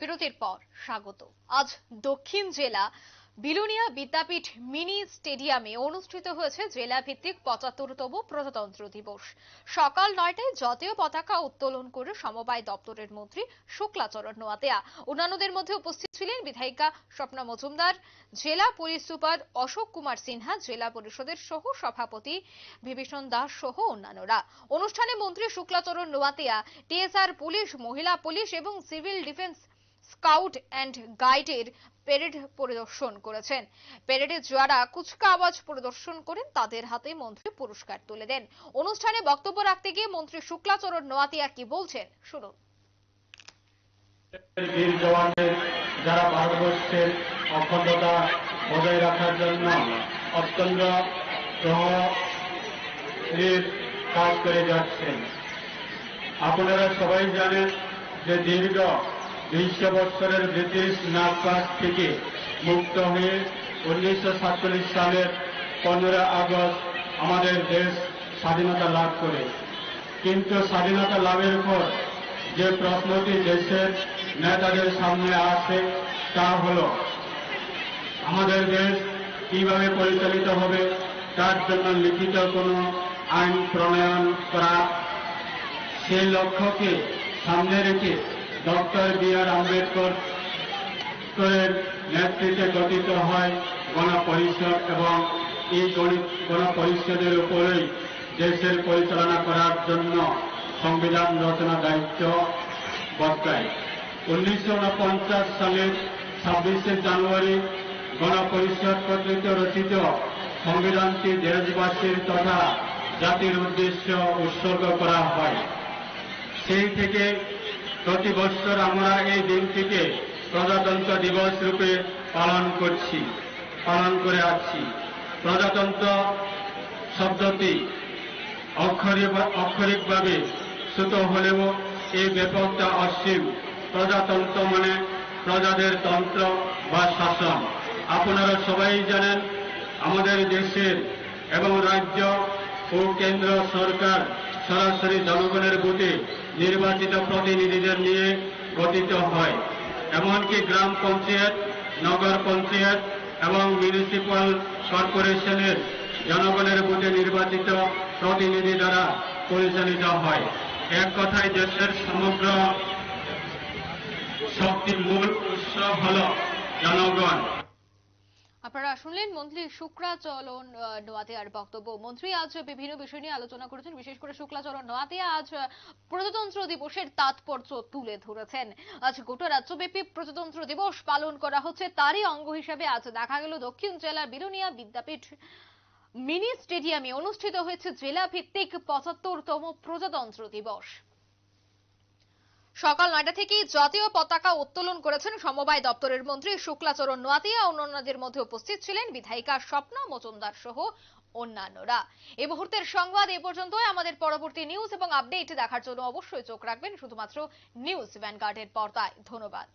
বিরতির পর স্বাগত। আজ দক্ষিণ জেলা বিলোনিয়া বিদ্যাপীঠ মিনি স্টেডিয়ামে অনুষ্ঠিত হয়েছে জেলা ভিত্তিক ৭৫তম প্রজাতন্ত্র দিবস। সকাল ৯টায় জাতীয় পতাকা উত্তোলন করে সমবায় দপ্তরের মন্ত্রী শুক্লাচরণ নোয়াতিয়া। অন্যান্যদের মধ্যে উপস্থিত ছিলেন বিধায়িকা স্বপ্না মজুমদার, জেলা পুলিশ সুপার অশোক কুমার সিনহা, জেলা পরিষদের সহ সভাপতি বিভীষণ দাস সহ অন্যান্যরা। অনুষ্ঠানে মন্ত্রী শুক্লাচরণ নোয়াতিয়া টিএসআর পুলিশ, মহিলা পুলিশ এবং সিভিল ডিফেন্স স্কাউট অ্যান্ড গাইডের প্যারেড পরিদর্শন করেছেন। প্যারেডে যারা কুচকাওয়াজ পরিদর্শন করেন তাদের হাতে মন্ত্রী পুরস্কার তুলে দেন। অনুষ্ঠানে বক্তব্য রাখতে গিয়ে মন্ত্রী শুক্লাচরণ নোয়াতিয়া কি বলছেন শুনুন। বীর জওয়ানদের যারা ভারতবর্ষের অখণ্ডতা বজায় রাখার জন্য অত্যন্ত প্রহরীর কাজ করে যাচ্ছেন। আপনারা সবাই জানেন যে দীর্ঘ ২০০ বছরের ব্রিটিশ নাগপাট থেকে মুক্ত হয়ে ১৯৪৭ সালের ১৫ আগস্ট আমাদের দেশ স্বাধীনতা লাভ করে। কিন্তু স্বাধীনতা লাভের পর যে প্রশ্নটি দেশের নেতাদের সামনে আসে তা হল আমাদের দেশ কিভাবে পরিচালিত হবে, তার জন্য লিখিত কোনো আইন প্রণয়ন করা। সেই লক্ষ্যকে সামনে রেখে ডক্টর বি.আর. আম্বেদকরের নেতৃত্বে গঠিত হয় গণপরিষদ এবং এই গণপরিষদের উপরেই দেশের পরিচালনা করার জন্য সংবিধান রচনা দায়িত্ব বর্তায়। ১৯৪৯ সালের ২৬শে জানুয়ারি গণপরিষদ কর্তৃক রচিত সংবিধানটি দেশবাসীর তথা জাতির উদ্দেশ্যে উৎসর্গ করা হয়। সেই থেকে প্রতি বছর আমরা এই দিনটিকে প্রজাতন্ত্র দিবস রূপে পালন করে আসছি। প্রজাতন্ত্র শব্দটি অক্ষরিকভাবে শ্রুত হলেও এই ব্যাপকটা অসীম। প্রজাতন্ত্র মানে প্রজাদের তন্ত্র বা শাসন। আপনারা সবাই জানেন আমাদের দেশের এবং রাজ্য ও কেন্দ্র সরকার সরাসরি জনগণের ভোটে নির্বাচিত প্রতিনিধিদের নিয়ে গঠিত হয়। এমনকি গ্রাম পঞ্চায়েত, নগর পঞ্চায়েত এবং মিউনিসিপ্যাল কর্পোরেশনের জনগণের ভোটে নির্বাচিত প্রতিনিধি দ্বারা পরিচালিত হয়। এক কথায় দেশের সমগ্র শক্তির মূল উৎস হল জনগণ। আপনারা শুনলেন মন্ত্রী শুক্লাচরণ নোয়াতিয়ার বক্তব্য। মন্ত্রী আজ বিভিন্ন বিষয় নিয়ে আলোচনা করেছেন। বিশেষ করে শুক্লাচরণ নোয়াতিয়া আজ প্রজাতন্ত্র দিবসের তাৎপর্য তুলে ধরেছেন। আজ গোটা রাজ্যব্যাপী প্রজাতন্ত্র দিবস পালন করা হচ্ছে, তারই অঙ্গ হিসেবে আজ দেখা গেল দক্ষিণ জেলার বিলোনিয়া বিদ্যাপীঠ মিনি স্টেডিয়ামে অনুষ্ঠিত হয়েছে জেলা ভিত্তিক ৭৫তম প্রজাতন্ত্র দিবস। সকাল ৯টা থেকে জাতীয় পতাকা উত্তোলন করেছেন সমবায় দপ্তরের মন্ত্রী শুক্লাচরণ নোয়াতিয়া। অন্যান্যদের মধ্যে উপস্থিত ছিলেন বিধায়িকা স্বপ্না মজুমদার সহ অন্যান্যরা। এই মুহূর্তের সংবাদ এ পর্যন্তই। আমাদের পরবর্তী নিউজ এবং আপডেট দেখার জন্য অবশ্যই চোখ রাখবেন শুধুমাত্র নিউজ ভ্যানগার্ডের পর্দায়। ধন্যবাদ।